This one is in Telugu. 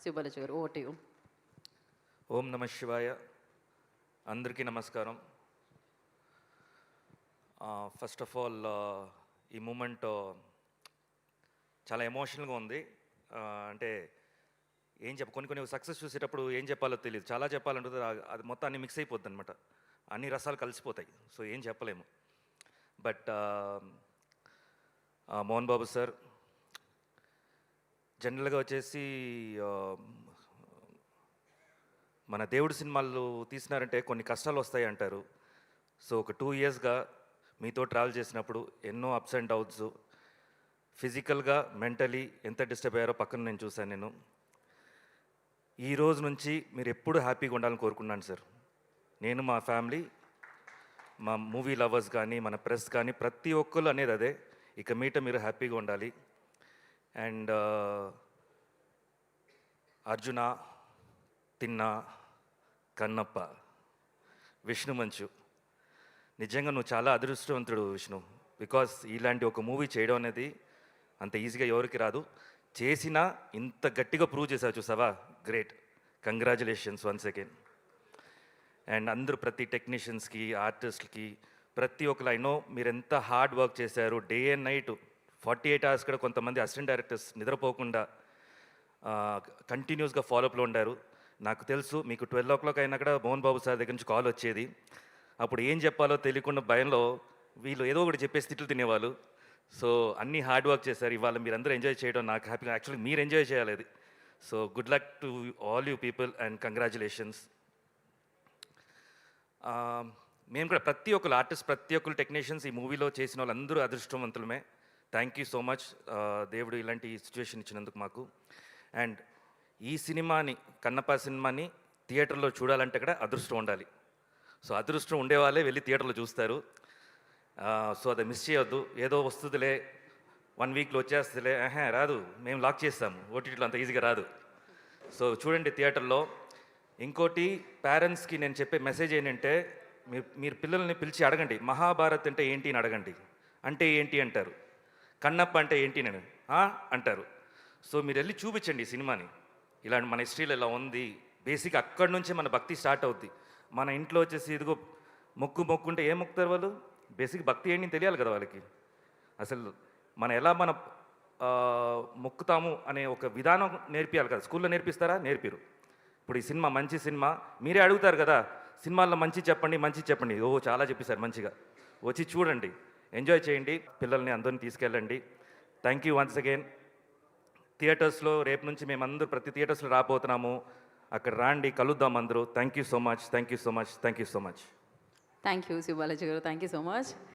శివబాలాజీ గారు, ఓవర్ టు యూ. ఓం నమ శివాయ. అందరికీ నమస్కారం. ఫస్ట్ ఆఫ్ ఆల్ ఈ మూమెంట్ చాలా ఎమోషనల్గా ఉంది. అంటే ఏం కొన్ని సక్సెస్ చూసేటప్పుడు ఏం చెప్పాలో తెలియదు. చాలా చెప్పాలంటే అది మొత్తం అన్ని మిక్స్ అయిపోద్ది అనమాట. అన్ని రసాలు కలిసిపోతాయి. సో ఏం చెప్పలేము. బట్ మోహన్ బాబు సార్ జనరల్గా వచ్చేసి మన దేవుడి సినిమాలు తీసినారంటే కొన్ని కష్టాలు వస్తాయి అంటారు. సో ఒక 2 ఇయర్స్గా మీతో ట్రావెల్ చేసినప్పుడు ఎన్నో అప్స్ అండ్ డౌన్స్, ఫిజికల్గా మెంటలీ ఎంత డిస్టర్బ్ అయ్యారో పక్కన నేను చూశాను. ఈ రోజు నుంచి మీరు ఎప్పుడు హ్యాపీగా ఉండాలని కోరుకున్నాను సార్. నేను, మా ఫ్యామిలీ, మా మూవీ లవర్స్ కానీ, మన ప్రెస్ కానీ, ప్రతి ఒక్కరు అనేది అదే. ఇక మీట మీరు హ్యాపీగా ఉండాలి. అండ్ అర్జున, తిన్న, కన్నప్ప, విష్ణు మంచు, నిజంగా నువ్వు చాలా అదృష్టవంతుడు విష్ణు. బికాస్ ఇలాంటి ఒక మూవీ చేయడం అనేది అంత ఈజీగా ఎవరికి రాదు. చేసినా ఇంత గట్టిగా ప్రూవ్ చేసావు చూసావా, great. Congratulations once again. And అందరూ ప్రతి టెక్నీషియన్స్కి, ఆర్టిస్ట్కి, ప్రతి ఒక్కరు ఐ నో మీరు ఎంత హార్డ్ వర్క్ చేశారు. డే అండ్ నైట్ 48 అవర్స్ కూడా కొంతమంది అసిస్టెంట్ డైరెక్టర్స్ నిద్రపోకుండా కంటిన్యూస్గా ఫాలోఅప్లో ఉండారు. నాకు తెలుసు మీకు 12 o'clock అయినా కూడా మోహన్ బాబు సార్ దగ్గర నుంచి కాల్ వచ్చేది. అప్పుడు ఏం చెప్పాలో తెలియకుండా భయంలో వీళ్ళు ఏదో ఒకటి చెప్పేసి తిట్లు తినేవాళ్ళు. సో అన్నీ హార్డ్ వర్క్ చేశారు. ఇవాళ మీరందరూ ఎంజాయ్ చేయడం నాకు హ్యాపీగా. యాక్చువల్లీ మీరు ఎంజాయ్ చేయాలి అది. So good luck to all you people and congratulations. మేము కూడా ప్రతి ఒక్కరు ఆర్టిస్ట్, ప్రతి ఒక్కరు టెక్నీషియన్స్ ఈ మూవీలో చేసిన వాళ్ళందరూ అదృష్టవంతులమే. Thank you so much. దేవుడు ఇలాంటి సిచ్యువేషన్ ఇచ్చినందుకు మాకు. అండ్ ఈ సినిమాని, కన్నప్ప సినిమాని థియేటర్లో చూడాలంటే కూడా అదృష్టం ఉండాలి. సో అదృష్టం ఉండేవాళ్ళే వెళ్ళి థియేటర్లో చూస్తారు. సో అది మిస్ చేయొద్దు. ఏదో వస్తుందిలే, 1 weekలో వచ్చేస్తుందిలే, రాదు, మేము లాక్ చేస్తాము, ఓటీటీలో అంత ఈజీగా రాదు. సో చూడండి థియేటర్లో. ఇంకోటి పేరెంట్స్కి నేను చెప్పే మెసేజ్ ఏంటంటే, మీరు పిల్లల్ని పిలిచి అడగండి, మహాభారత్ అంటే ఏంటి అని అడగండి. అంటే ఏంటి అంటారు, కన్నప్ప అంటే ఏంటి నేను అంటారు. సో మీరు వెళ్ళి చూపించండి ఈ సినిమాని. ఇలాంటి మన హిస్టరీలో ఇలా ఉంది. బేసిక్ అక్కడి నుంచే మన భక్తి స్టార్ట్ అవుద్ది. మన ఇంట్లో వచ్చేసి ఇదిగో మొక్కుంటే ఏం మొక్కుతారు వాళ్ళు? బేసిక్ భక్తి ఏంటి తెలియాలి కదా వాళ్ళకి. అసలు ఎలా మొక్కుతాము అనే ఒక విధానం నేర్పియాలి కదా. స్కూల్లో నేర్పిస్తారా? నేర్పిరు. ఇప్పుడు ఈ సినిమా మంచి సినిమా, మీరే అడుగుతారు కదా, సినిమాల్లో మంచి చెప్పండి. చాలా చెప్పేశారు మంచిగా. వచ్చి చూడండి, ఎంజాయ్ చేయండి, పిల్లల్ని అందరిని తీసుకెళ్ళండి. Thank you once again. థియేటర్స్లో రేపు నుంచి మేమందరూ ప్రతి థియేటర్స్లో రాబోతున్నాము. అక్కడ రాండి, కలుద్దాం అందరూ. Thank you so much. Thank you Sivabalaji గారు, థ్యాంక్ యూ సో మచ్.